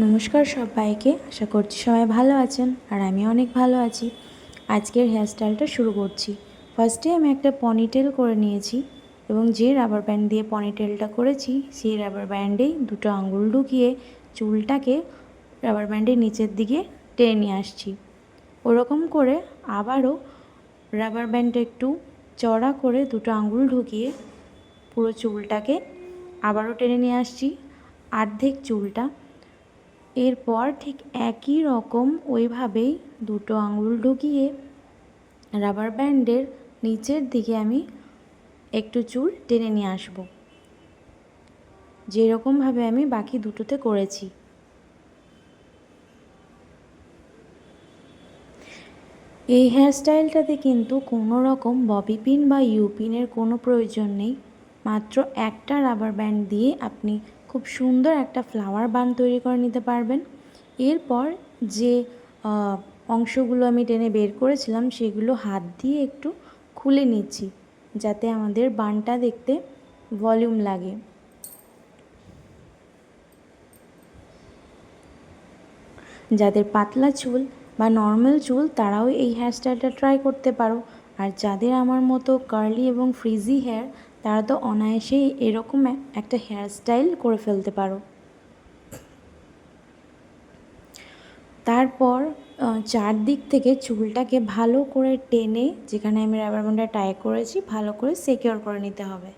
নমস্কার সবাইকে, আশা করছি সবাই ভালো আছেন আর আমি অনেক ভালো আছি। আজকের হেয়ারস্টাইলটা শুরু করছি। ফার্স্টে আমি একটা পনিটেল করে নিয়েছি এবং যে রাবার ব্যান্ড দিয়ে পনিটেলটা করেছি সেই রাবার ব্যান্ডেই দুটো আঙুল ঢুকিয়ে চুলটাকে রাবার ব্যান্ডের নিচের দিকে টেনে নিয়ে আসছি। ওরকম করে আবারও রাবার ব্যান্ডটা একটু চড়া করে দুটো আঙুল ঢুকিয়ে পুরো চুলটাকে আবারও টেনে নিয়ে আসছি, অর্ধেক চুলটা। এরপর ঠিক একই রকম ওইভাবেই দুটো আঙুল ঢুকিয়ে রাবার ব্যান্ডের নিচের দিকে আমি একটু চুল টেনে নিয়ে আসব, যেরকমভাবে আমি বাকি দুটোতে করেছি। এই হেয়ারস্টাইলটাতে কিন্তু কোনো রকম ববি পিন বা ইউপিনের কোনো প্রয়োজন নেই। মাত্র একটা রাবার ব্যান্ড দিয়ে আপনি খুব সুন্দর একটা ফ্লাওয়ার বান তৈরি করে নিতে পারবেন। এরপর যে অংশগুলো আমি টেনে বের করেছিলাম সেগুলো হাত দিয়ে একটু খুলে নিচ্ছি, যাতে আমাদের বানটা দেখতে ভলিউম লাগে। যাদের পাতলা চুল বা নর্মাল চুল তারাও এই হেয়ারস্টাইলটা ট্রাই করতে পারো। আর যাদের আমার মতো কার্লি এবং ফ্রিজি হেয়ার, তারা তো অনায়াসেই এরকম একটা হেয়ারস্টাইল করে ফেলতে পারো। তারপর চারদিক থেকে চুলটাকে ভালো করে টেনে, যেখানে আমি রাবার ব্যান্ডটা টাই করেছি, ভালো করে সিকিউর করে নিতে হবে।